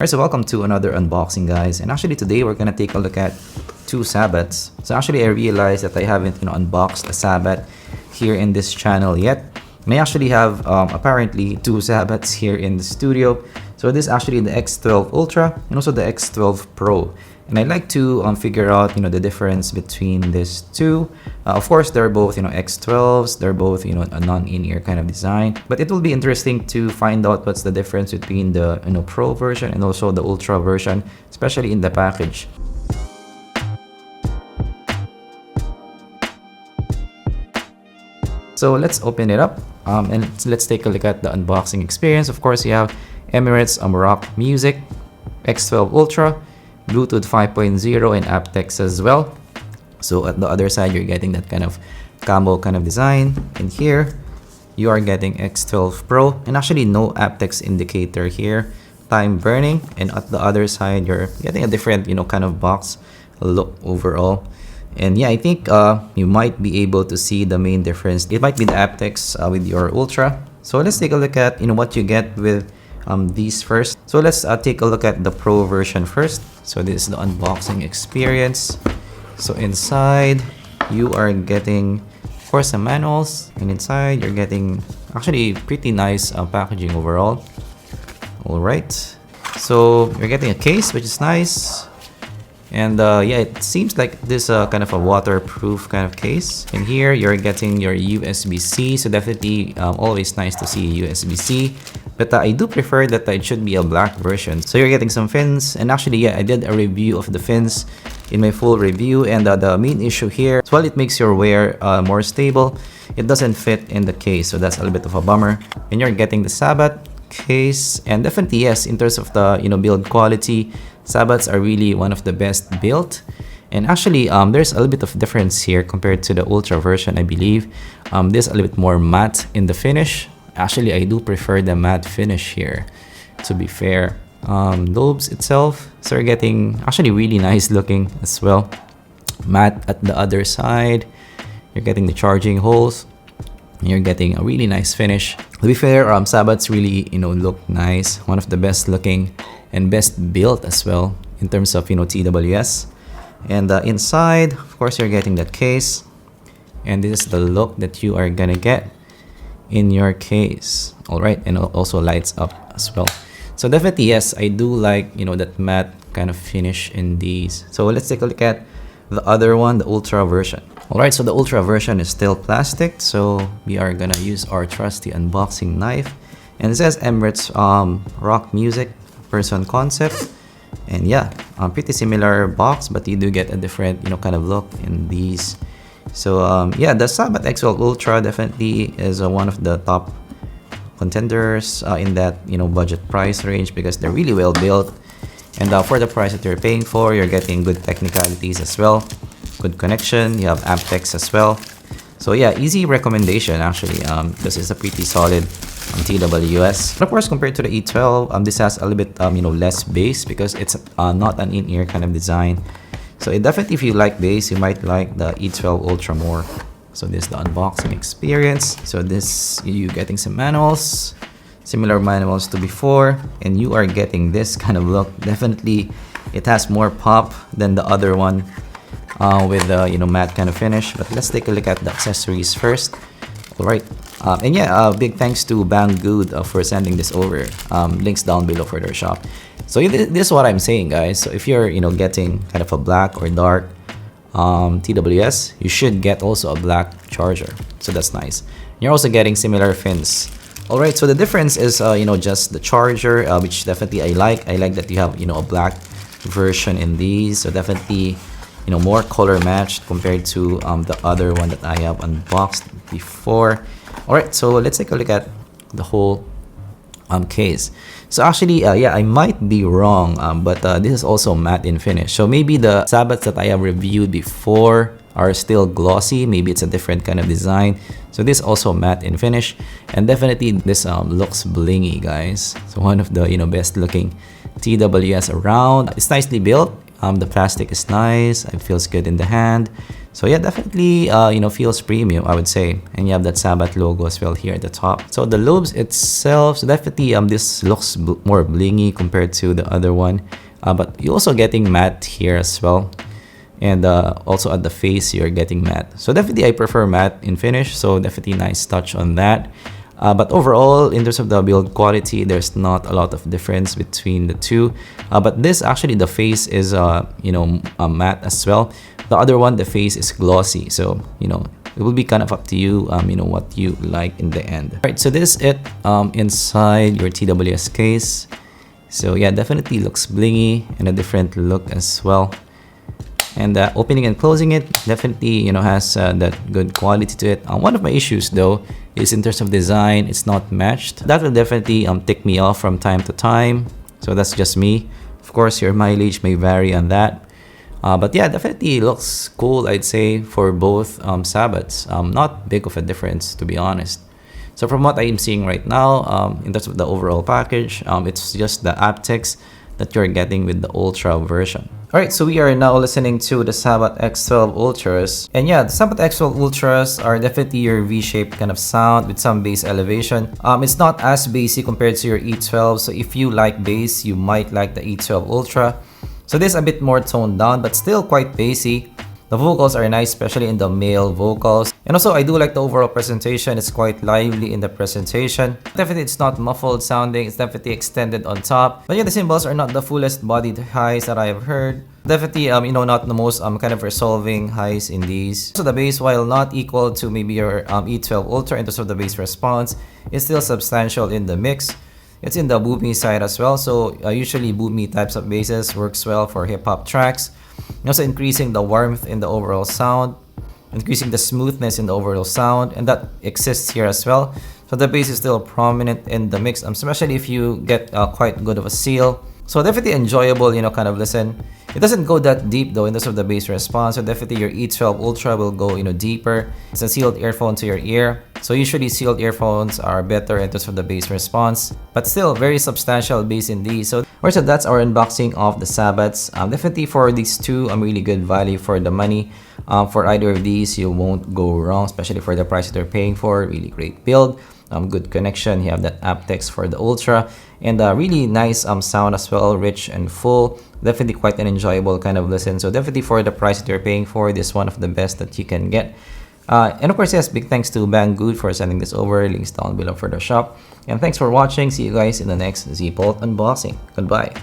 Alright, so welcome to another unboxing, guys. And actually today we're gonna take a look at two Sabbats. So actually I realized that I haven't unboxed a Sabbat here in this channel yet. And I actually have apparently two Sabbats here in the studio. So this is actually the X12 Ultra and also the X12 Pro. And I'd like to figure out the difference between these two. Of course, they're both X12s. They're both a non-in-ear kind of design. But it will be interesting to find out what's the difference between the Pro version and also the Ultra version, especially in the package. So let's open it up and let's take a look at the unboxing experience. Of course, you have Emirates Rock Music, X12 Ultra, Bluetooth 5.0 and aptX as well. So at the other side, you're getting that kind of camo kind of design. And here, you are getting X12 Pro, and actually no aptX indicator here. Time burning, and at the other side, you're getting a different kind of box look overall. And yeah, I think you might be able to see the main difference. It might be the aptX with your Ultra. So let's take a look at what you get with these first. So let's take a look at the Pro version first. So this is the unboxing experience. So inside you are getting, of course, the manuals, and inside you're getting actually pretty nice packaging overall. All right, so you're getting a case, which is nice. And yeah, it seems like this kind of a waterproof kind of case. And here you're getting your USB-C, so definitely always nice to see USB-C. But I do prefer that it should be a black version. So you're getting some fins, and actually yeah, I did a review of the fins in my full review. And the main issue here, while it makes your wear more stable, it doesn't fit in the case, so that's a little bit of a bummer. And you're getting the Sabbat case, and definitely yes, in terms of the build quality, Sabbats are really one of the best built. And actually there's a little bit of difference here compared to the Ultra version. I believe this a little bit more matte in the finish. Actually, I do prefer the matte finish here, to be fair. Lobes itself, so you're getting actually really nice looking as well. Matte at the other side. You're getting the charging holes. You're getting a really nice finish. To be fair, Sabbats really look nice. One of the best looking and best built as well in terms of TWS. And inside, of course, you're getting that case, and this is the look that you are gonna get in your case. All right, and also lights up as well. So definitely yes, I do like that matte kind of finish in these. So let's take a look at the other one, the Ultra version. All right, so the Ultra version is still plastic, so we are gonna use our trusty unboxing knife. And it says Emirates Rock Music Person Concept. And yeah, pretty similar box, but you do get a different kind of look in these. So yeah, the Sabbat X12 Ultra definitely is one of the top contenders in that budget price range, because they're really well built. And for the price that you're paying for, you're getting good technicalities as well, good connection. You have aptX as well. So yeah, easy recommendation actually. This is a pretty solid TWS. But of course, compared to the E12, this has a little bit less bass, because it's not an in-ear kind of design. So it definitely, if you like bass, you might like the E12 Ultra more. So this is the unboxing experience. So this, you getting some manuals, similar manuals to before, and you are getting this kind of look. Definitely, it has more pop than the other one with the matte kind of finish. But let's take a look at the accessories first. All right, and yeah, big thanks to Banggood for sending this over. Links down below for their shop. So this is what I'm saying, guys. So if you're getting kind of a black or dark TWS, you should get also a black charger. So that's nice. You're also getting similar fins. All right, so the difference is just the charger, which definitely I like. I like that you have a black version in these. So definitely more color matched compared to the other one that I have unboxed before. All right, so let's take a look at the whole case. So actually yeah, I might be wrong, but this is also matte in finish. So maybe the Sabbats that I have reviewed before are still glossy. Maybe it's a different kind of design. So this also matte in finish, and definitely this looks blingy, guys. So one of the best looking TWS around. It's nicely built. The plastic is nice. It feels good in the hand. So yeah, definitely, feels premium, I would say. And you have that Sabbath logo as well here at the top. So the lobes itself, so definitely, this looks more blingy compared to the other one. But you're also getting matte here as well. And also at the face, you're getting matte. So definitely, I prefer matte in finish. So definitely nice touch on that. But overall, in terms of the build quality, there's not a lot of difference between the two. But this actually, the face is matte as well. The other one, the face is glossy. So it will be kind of up to you, what you like in the end. All right, so this is it inside your TWS case. So yeah, definitely looks blingy and a different look as well. And opening and closing it definitely has that good quality to it. One of my issues though is in terms of design, it's not matched. That will definitely tick me off from time to time. So that's just me. Of course, your mileage may vary on that. But yeah, definitely looks cool, I'd say, for both Sabbats. Not big of a difference, to be honest. So from what I'm seeing right now, in terms of the overall package, it's just the aptX that you're getting with the Ultra version. Alright, so we are now listening to the Sabbat X12 Ultras. And yeah, the Sabbat X12 Ultras are definitely your V-shaped kind of sound with some bass elevation. It's not as bassy compared to your E12, so if you like bass, you might like the E12 Ultra. So this is a bit more toned down, but still quite bassy. The vocals are nice, especially in the male vocals. And also, I do like the overall presentation. It's quite lively in the presentation. Definitely, it's not muffled sounding. It's definitely extended on top. But yeah, the cymbals are not the fullest bodied highs that I have heard. Definitely, not the most kind of resolving highs in these. So the bass, while not equal to maybe your E12 Ultra in terms of the bass response, is still substantial in the mix. It's in the boomy side as well. So usually boomy types of basses works well for hip-hop tracks. Also increasing the warmth in the overall sound, increasing the smoothness in the overall sound, and that exists here as well. So the bass is still prominent in the mix, especially if you get quite good of a seal. So definitely enjoyable, kind of listen. It doesn't go that deep though in terms of the bass response. So definitely your E12 Ultra will go, deeper. It's a sealed earphone to your ear. So usually sealed earphones are better in terms of the bass response, but still very substantial bass in these. So that's our unboxing of the Sabbats. Definitely for these two, really good value for the money. For either of these, you won't go wrong, especially for the price that you're paying for. Really great build. Good connection. You have that aptX for the Ultra, and really nice sound as well, rich and full. Definitely quite an enjoyable kind of listen. So definitely for the price that you're paying for, this is one of the best that you can get. And of course, yes, big thanks to Banggood for sending this over. Links down below for the shop. And thanks for watching. See you guys in the next Z-Bolt unboxing. Goodbye.